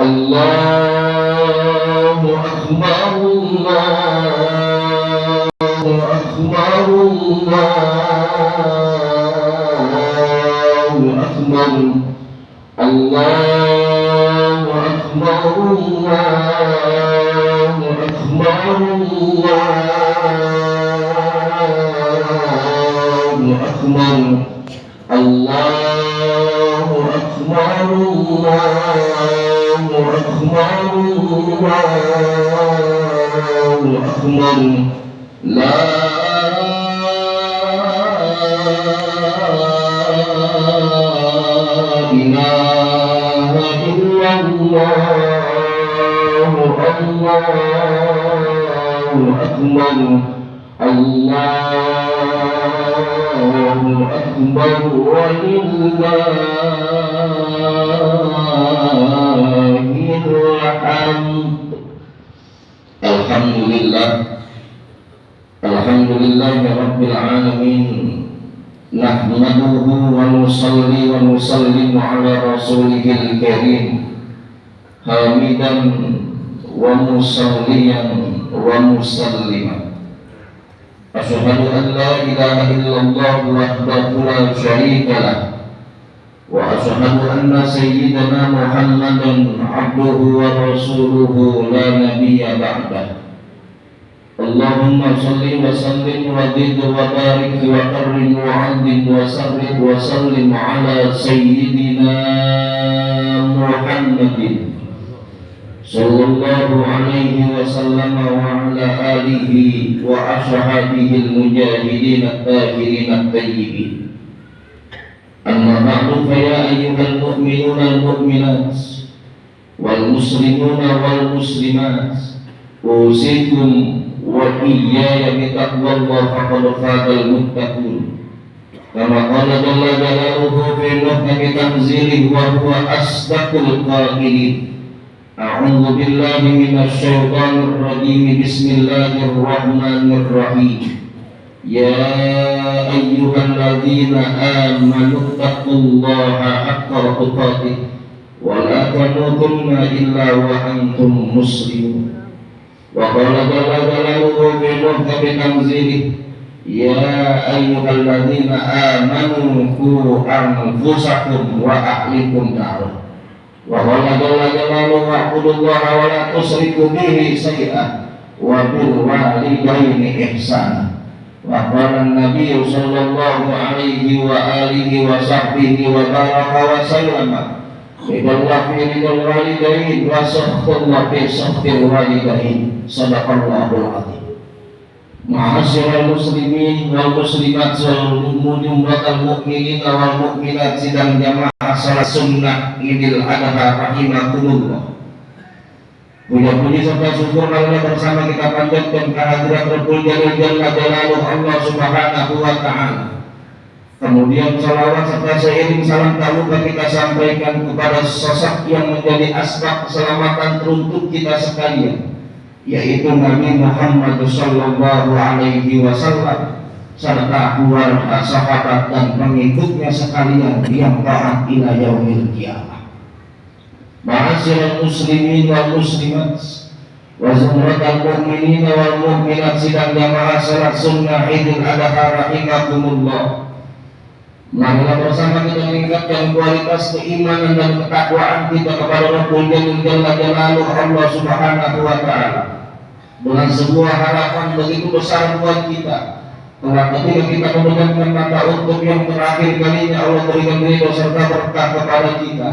Allahu Akbar, Allahu Akbar, Allahu Akbar, Allahu Akbar, Allahu Akbar, Allahu Akbar, Allahu Akbar, Allahu Akbar, Allahu Akbar, la ilaha illallah, Allahu Akbar, Allahu Akbar, walillahil hamd. Alhamdulillahi rabbil alamin. Nahmaduhu wa nusalli wa nusallimu ala rasulihil karim, hamidan wa musalliyan wa musalliman. Asyhadu an la ilaha illallah wahdahu la syarika lah, wa asyhadu anna sayyidana Muhammadan abduhu wa rasuluhu la nabiyya ba'dah. Allahumma salli wa sallim wa zid wa barik wa karrim wa 'azzim wa sarrif wa sallim ala sayyidina Muhammadin sallallahu alaihi wa sallam wa ala alihi wa ashabihi al-mujahidin at-tahirin at-tayyibin. Amma ba'du, fa ya ayyuhal mu'minuna al-mu'minat wal muslimuna wal muslimat, usikum wa iyaya bitaqwallah faqad fazal muttaqun. Kama qala jalla jalaluhu fi muhkami tanzilihi wa huwa asdaqul qailin. A'udzu billahi minasy syaithanir rajim. Bismillahirrahmanirrahim. Ya ayyuhalladzina amanu taqullaha haqqa tuqatih wa la tamutunna illa wa antum muslimun. Wa qala jalla jalaluhu fi muhkami tanzilihi, ya ayyuhalladzina amanu qu anfusakum wa ahlikum nar. Wa qala jalla jalaluhu wa'budullaha wa la tusyriku bihi syai'an wa bil walidayni ihsana. Wa qala an-nabiy sallallahu alaihi wa alihi wa sahbihi wa baraka wa sallama, ridallahu fi ridal walidain wa sakhtullah fi sakhtil walidain. Sadaqallahul azim. Ma'asyiral muslimin wal muslimat wal jumlatal mu'minin wal mu'minat sidang jamaah salat sunnah Idul Adha rahimakumullah. Puji serta syukur marilah bersama kita panjatkan kehadirat Rabbul Jalil Jalla Jalaluhu Allah Subhanahu wa ta'ala. Kemudian salawat serta seiring salam tahuka kita sampaikan kepada sosok yang menjadi asbab keselamatan teruntuk kita sekalian, yaitu Nabi Muhammad sallallahu alaihi wasallam serta keluarga, sahabat dan pengikutnya sekalian yang taat ila yaumil qiyamah. Ma'asyiral muslimin wal muslimat wa zumratal mu'minin wal mu'minat sidang jamaah salat sunnah Idul Adha rahimakumullah. Marilah bersama kita meningkatkan kualitas keimanan dan ketakwaan kita kepada Rabbul Jalil Jalla Jalaluhu Allah Subhanahu wa ta'ala dengan sebuah harapan begitu besar buat kita. Karena ketika kita mendengarkan kata untuk yang terakhir kalinya Allah berikan ridho serta berkah kepada kita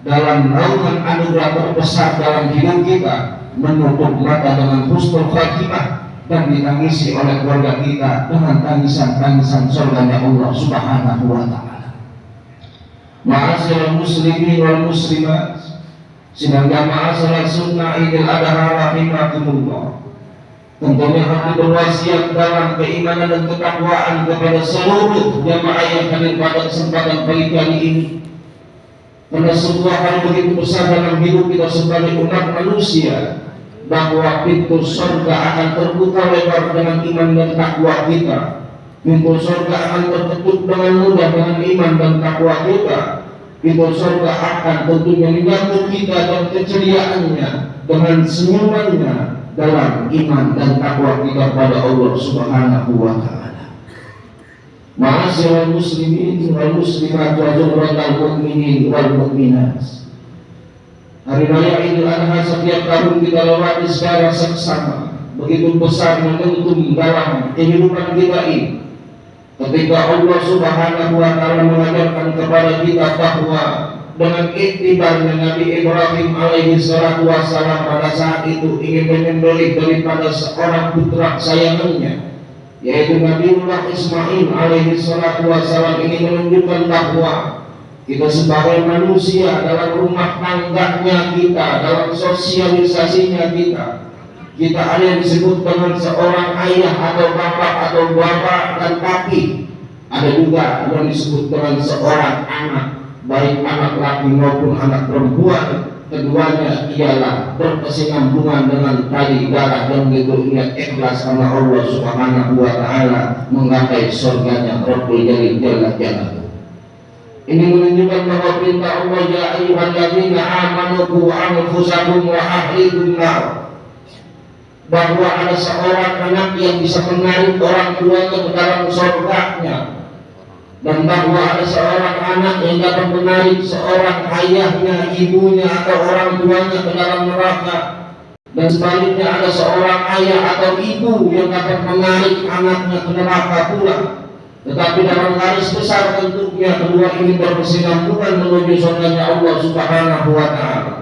dalam naungan anugerah terbesar dalam hidup kita, menutup mata dengan husnul khatimah dan ditangisi oleh keluarga kita dengan tangisan-tangisan surganya Allah Subhanahu wa ta'ala. Ma'asyiral muslimin wal muslimat sidang jamaah salat sunnah Idul Adha rahimakumullah. Tentunya hati berwasiat dalam keimanan dan ketakwaan kepada seluruh jamaah yang hadir pada kesempatan pagi kali ini. Karena sebuah hal begitu besar dalam hidup kita sebagai umat manusia, bahwa pintu surga akan terbuka lebar dengan iman dan takwa kita. Pintu surga akan tertutup dengan mudah dengan iman dan takwa kita. Itu surga akan tentunya menyambut kita dan keceriaannya dengan senyumannya dalam iman dan takwa kita pada Allah Subhanahu wa Ta'ala. Ma'asyiral muslimin wal muslimat wa jumlatal mu'minin wal mu'minat. Hari raya Idul Adha setiap tahun kita lewati secara seksama, begitu besar momentum dalam kehidupan kita ini. Ketika Allah Subhanahu wa Ta'ala mengajarkan kepada kita bahwa dengan iktibarnya Nabi Ibrahim alaihi salatu wassalam pada saat itu ingin menyembelih daripada seorang putra kesayangannya, yaitu Nabiullah Ismail alaihi salatu wassalam, ini menunjukkan bahwa kita sebagai manusia dalam rumah tangganya kita, dalam sosialisasinya kita ada yang disebut dengan seorang ayah atau bapak dan kaki. Ada juga yang disebut dengan seorang anak, baik anak laki maupun anak perempuan. Keduanya ialah berkesinambungan dengan tali darah yang begitu niat ikhlas karena Allah Subhanahu wa Ta'ala menggapai surganya Rabbul Jalil Jalla Jalaluhu. Ini menunjukkan bahwa perintah Allah, ya ayyuhalladzina amanu qu anfusakum wa ahlikum nar, bahwa ada seorang anak yang bisa menarik orang tuanya ke dalam surganya, dan bahwa ada seorang anak yang dapat menarik seorang ayahnya, ibunya atau orang tuanya ke dalam neraka, dan sebaliknya ada seorang ayah atau ibu yang dapat menarik anaknya ke neraka pula. Tetapi dalam garis besar tentunya kedua ini berkesinambungan menuju surganya Allah Subhanahu wa Ta'ala.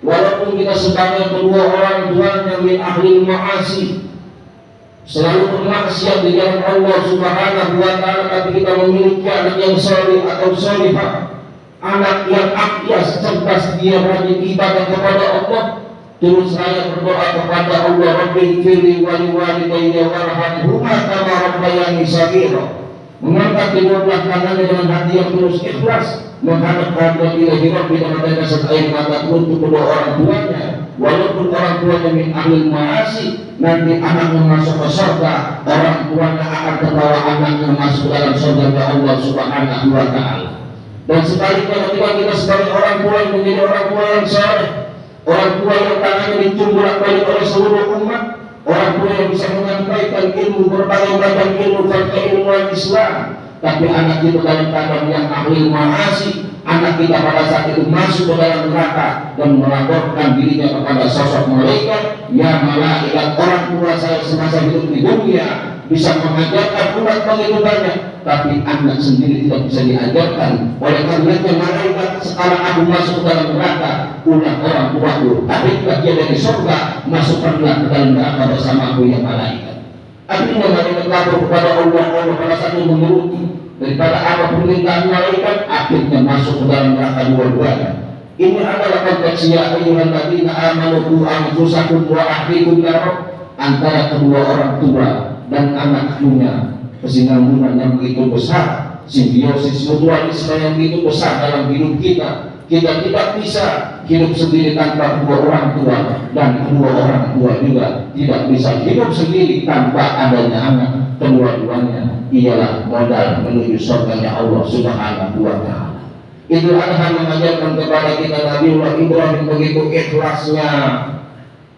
Walaupun kita sebagai kedua orang tuanya min ahli ma'asi, selalu bermaksiat di jalan Allah Subhanahu wa Ta'ala, tapi kita memiliki anak yang saleh atau salihah, anak yang akyas, cerdas, dia rajin ibadah kepada Allah, terus saya berdoa kepada Allah, Rabbil firli wali walidayya warhamhuma kama rabbayani shaghira, mengangkat kedua belah tangannya dengan hati yang terus ikhlas, menghadap kepada ilahi Rabbi dengan tetesan air mata untuk kedua orang tuanya. Walaupun orang tuanya min ahli ma'asi, nanti anaknya masuk ke surga, orang tuanya akan terbawa anaknya masuk dalam surga Allah Subhanahu wa Ta'ala. Dan sebaliknya ketika kita sebagai orang tua yang menjadi orang tua yang saleh, orang tua yang tangannya dicumbulat balik oleh seluruh umat, orang tua yang bisa menyampaikan ilmu, berbagai macam ilmu serta ilmu Islam, tapi anak itu dalam keadaan yang ahli ma'asi, anak kita pada saat itu masuk ke dalam neraka dan melaporkan dirinya kepada sosok malaikat, ya malaikat, orang tua saya semasa hidup di dunia bisa mengajarkan umat begitu banyak, tapi anak sendiri tidak bisa diajarkan. Oleh karenanya malaikat, sekarang aku masuk ke dalam neraka, ulah orang tuaku, tapi jika dia dari surga, masukkanlah ke dalam neraka bersamaku ya malaikat. Akhirnya malaikat lapor kepada Allah pada saat itu menuruti daripada apa permintaan malaikat, akhirnya masuk ke dalam neraka dua-duanya. Ini adalah konteks ya ayyuhalladzina amanu qu anfusakum wa ahlikum nar, antara kedua orang tua dan anak punya kesinambungan yang begitu besar, simbiosis mutualisme yang begitu besar dalam hidup kita. Kita tidak bisa hidup sendiri tanpa kedua orang tua, dan kedua orang tua juga tidak bisa hidup sendiri tanpa adanya anak. Kedua-duanya ialah modal menuju surganya Allah Subhanahu wa Ta'ala. Idul Adha mengajarkan kepada kita Nabiullah Ibrahim begitu ikhlasnya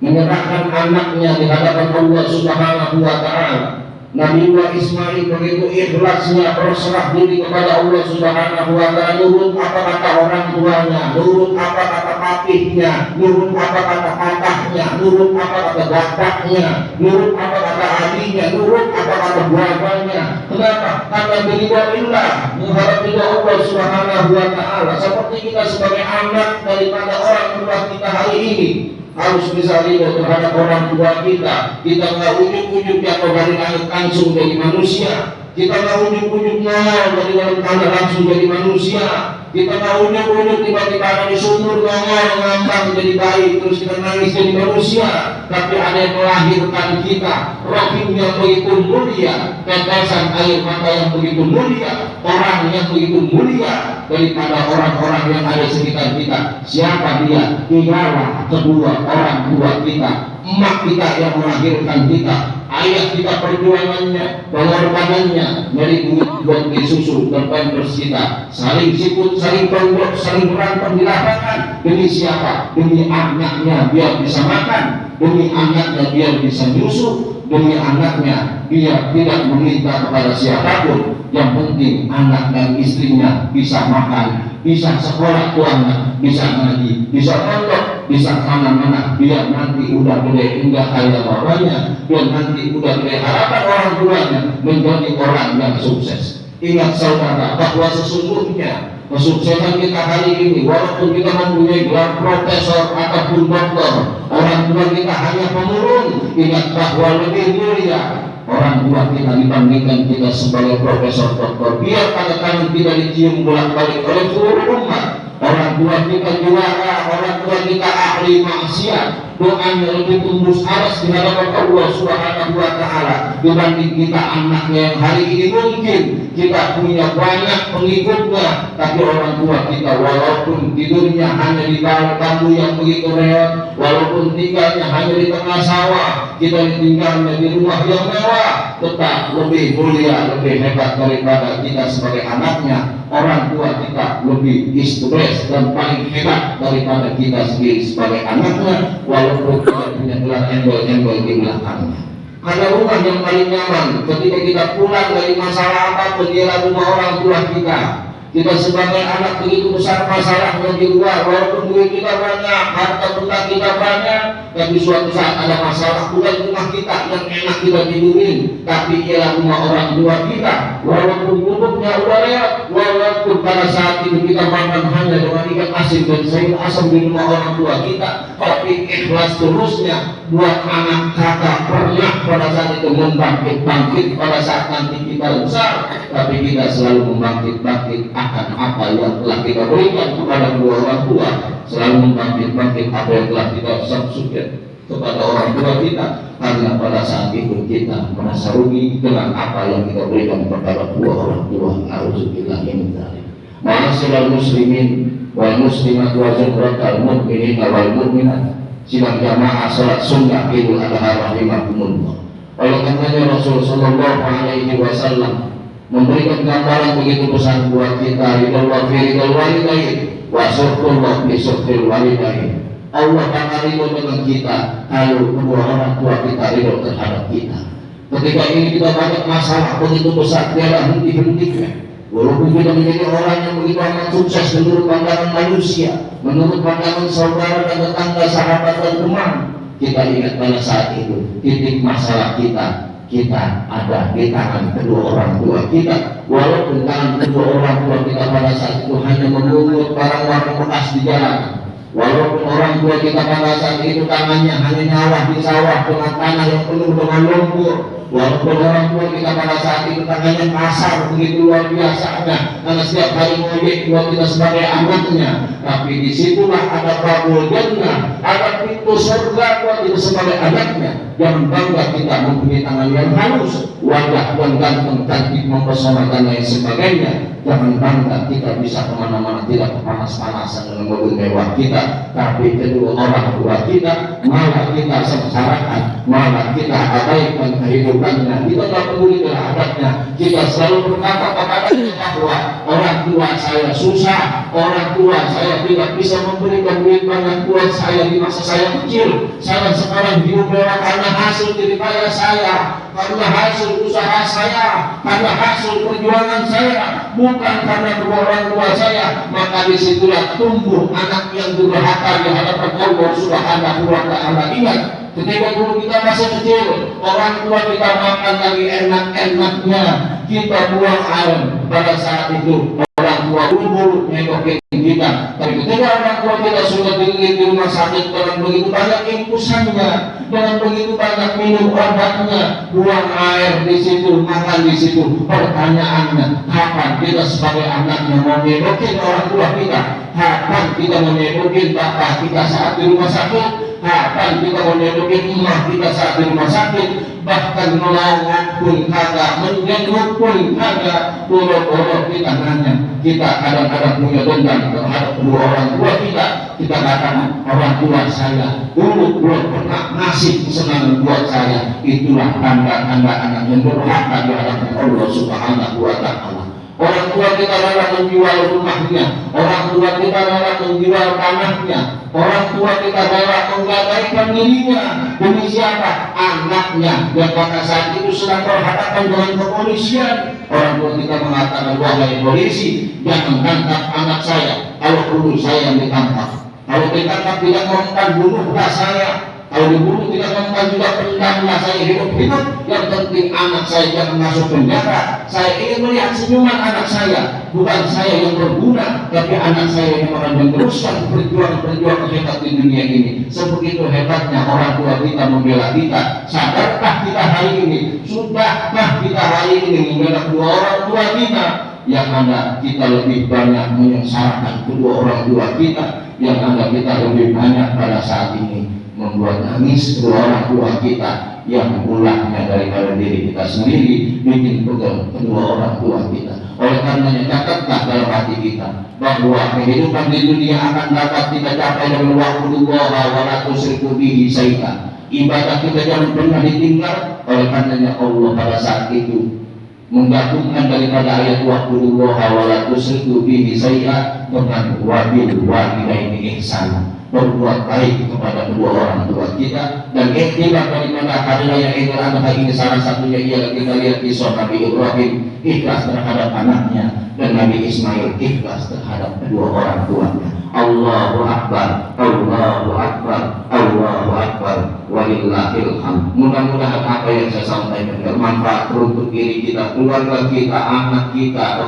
menyerahkan anaknya di hadapan Allah Subhanahu wa Ta'ala. Nabiullah Ismail begitu ikhlasnya berserah diri kepada Allah Subhanahu wa Ta'ala, nurut apa kata orang tuanya, nurut apa kata papihnya, nurut apa kata kakaknya, nurut apa kata bapaknya, nurut apa kata adiknya, nurut apa kata buahnya. Kenapa? Karena biridillah, mengharap ridha Allah Subhanahu wa Ta'ala. Seperti kita sebagai anak daripada orang tua kita hari ini harus bisa ridho terhadap orang tua kita. Kita nggak ujuk-ujuk jatuh dari langit langsung jadi manusia. Kita nggak ujuk-ujuk nongol dari dalam tanah langsung jadi manusia. Kita nggak ujuk-ujuk tiba-tiba ada di sumur nongol ngambang jadi bayi terus kita nangis jadi manusia. Tapi ada yang melahirkan kita, rahim yang begitu mulia, tetesan air mata yang begitu mulia, orang yang begitu mulia daripada orang-orang yang ada di sekitar kita. Siapa dia? Ialah kedua orang tua kita, emak kita yang melahirkan kita, ayah kita perjuangannya, pengorbanannya, nyari duit buat beli susu dan pampers kita, saling sikut, saling tonjok, saling berantem di lapangan. Demi siapa? Demi anaknya biar bisa makan, demi anaknya biar bisa nyusu, demi anaknya biar tidak meminta kepada siapapun. Yang penting anak dan istrinya bisa makan, bisa sekolah tuannya, bisa ngaji, bisa pondok, bisa mana-mana. Biar nanti udah gede enggak kayak bapaknya, biar nanti udah gede harapan orang tuanya menjadi orang yang sukses. Ingat saudara bahwa sesungguhnya kesuksesan kita hari ini, walaupun kita mempunyai gelar profesor ataupun doktor, orang tua kita hanya pemurun. Ingat bahwa lebih mulia orang tua kita dibandingkan kita sebagai profesor doktor. Biar pada tangan kita dicium bolak-balik oleh seluruh umat. Orang tua kita juara, orang tua kita ahli maksiat, doanya lebih tembus aras di hadapan Allah Subhanahu wa Ta'ala dibanding kita anaknya yang hari ini. Mungkin kita punya banyak pengikutnya, tapi orang tua kita walaupun tidurnya hanya di bangku yang begitu reot, walaupun tinggalnya hanya di tengah sawah, kita tinggalnya di rumah yang mewah, tetap lebih mulia, lebih hebat daripada kita sebagai anaknya. Orang tua kita lebih stres dan paling hebat daripada kita sendiri sebagai anaknya, walaupun kita punya gelar embel-embel di belakangnya. Karena rumah yang paling nyaman ketika kita pulang dari masalah apapun ialah rumah orang tua kita. Kita sebagai anak begitu besar masalahnya di luar, walaupun duit kita banyak, harta benda kita banyak, tapi suatu saat ada masalah bukan rumah kita yang enak kita tidurin, tapi ialah rumah orang tua kita. Walaupun duduknya udah lewat, walaupun pada saat itu kita makan hanya dengan ikan asin dan sayur asam di rumah orang tua kita, tapi ikhlas terusnya buat anak kakak pernah pada saat itu membangkit-bangkit pada saat nanti kita besar, tapi kita selalu membangkit-bangkit akan apa yang telah kita berikan kepada dua orang tua, selalu membangkit-bangkit apa yang telah kita subsidi kepada orang tua kita, karena pada saat itu kita merasa rugi dengan apa yang kita berikan kepada dua orang tua. Alhamdulillah min dzalik. Ma'asyiral muslimin wal muslimat wa zumratal mu'minin wal mu'minat, sidang jamaah salat sunnah Idul Adha rahimakumullah. Oleh karenanya Rasul sallallahu alaihi wasallam memberikan gambaran begitu besar buat kita, ridallah fi ridal walidain wa syukrullah fi syukril walidain. Allah akan ridho dengan kita kalau kedua orang tua kita ridho terhadap kita. Ketika ini kita banyak masalah begitu besar, tiada henti-hentinya. Walaupun kita menjadi orang yang begitu amat sukses menurut pandangan manusia, menurut pandangan saudara dan tetangga, sahabat dan teman, kita ingat pada saat itu titik masalah kita ada di tangan kedua orang tua kita. Walaupun tangan kedua orang tua kita pada saat itu hanya memungut barang-barang bekas di jalan, walaupun orang tua kita pada saat itu tangannya hanya nyawah di sawah dengan tanah yang penuh dengan lumpur, walaupun orang tua kita pada saat itu tangannya kasar begitu luar biasanya karena setiap hari ngojek buat kita sebagai anaknya, tapi disitulah ada babul jannah, ada pintu surga buat kita sebagai anaknya. Jangan bangga kita mempunyai tangan yang halus, wajah yang ganteng, cantik, mempesona dan lain sebagainya. Jangan bangga kita bisa kemana-mana tidak kepanas-panasan dengan mobil mewah kita, tapi kedua orang tua kita malah kita sengsarakan, malah kita abaikan kehidupannya. Kita tidak peduli terhadapnya. Kita selalu berkata kepadanya bahwa orang tua saya susah, orang tua saya tidak bisa memberikan duit banyak buat saya di masa saya kecil. Saya sekarang hidup lewat karena hasil jeripaya saya, karena hasil usaha saya, karena hasil perjuangan saya, bukan karena kedua orang tua saya. Maka disitulah tumbuh anak yang durhaka di hadapan Allah Subhanahu wa Ta'ala. Ingat, ketika dulu kita masih kecil, orang tua kita makan lagi enak-enaknya, kita buang air. Pada saat itu orang tua buru-buru nengokin kita. Tapi ketika orang tua kita sudah di rumah sakit dengan begitu banyak infusannya, dengan begitu banyak minum obatnya, buang air di situ, makan di situ, pertanyaannya, kapan kita sebagai anaknya mau nengokin orang tua kita? Kapan kita mau nengokin bapak kita saat di rumah sakit? Kapan kita mau nengokin emak kita saat di rumah sakit? Bahkan melawat pun kagak, menjenguk pun kagak, boro-boro kita nanya, kita kadang-kadang punya dendam terhadap kedua orang tua kita. Kita katakan orang tua saya dulu belum pernah ngasih kesenangan buat saya. Itulah tanda-tanda anak yang durhaka di hadapan Allah Subhanahu wa Ta'ala. Orang tua kita rela menjual rumahnya, orang tua kita rela menjual tanahnya, orang tua kita rela menggadaikan dirinya demi siapa? Anaknya yang pada saat itu sedang berhadapan dengan kepolisian. Orang tua kita mengatakan, wahai polisi, jangan tangkap anak saya, kalau perlu saya yang ditangkap. Kalau ditangkap tidak mempan, bunuhlah saya. Kalau dibunuh tidak mempan juga, pendamlah saya hidup-hidup. Yang penting anak saya jangan masuk penjara. Saya ingin melihat senyuman anak saya. Bukan saya yang berguna, tapi anak saya yang akan meneruskan perjuangan hebat di dunia ini. Sebegitu hebatnya orang tua kita membela kita. Sadarkah kita hari ini? Sudahkah kita hari ini membela kedua orang tua kita? Yang ada kita lebih banyak menyengsarakan kedua orang tua kita. Yang ada kita lebih banyak pada saat ini membuat nangis kedua orang tua kita, yang ulahnya daripada diri kita sendiri, bikin pegel kedua orang tua kita. Oleh karenanya catatlah dalam hati kita bahwa kehidupan di dunia akan dapat kita capai dengan wa'budullaha wa la tusyriku bihi syai'an. Ibadah kita jangan pernah ditinggal. Oleh karenanya Allah pada saat itu menggabungkan daripada ayat wa'budullaha wa la tusyriku bihi syai'an dengan wabil walidaini ihsana, berbuat baik kepada kedua orang tua kita. Dan iktibar daripada hari raya Idul Adha ini salah satunya ialah kita lihat kisah Nabi Ibrahim ikhlas terhadap anaknya, dan Nabi Ismail ikhlas terhadap kedua orang tuanya. Allahu Akbar, Allahu Akbar, Allahu Akbar, walillahil hamd. Mudah-mudahan apa yang saya sampaikan bermanfaat untuk diri kita, keluarga kita, anak kita,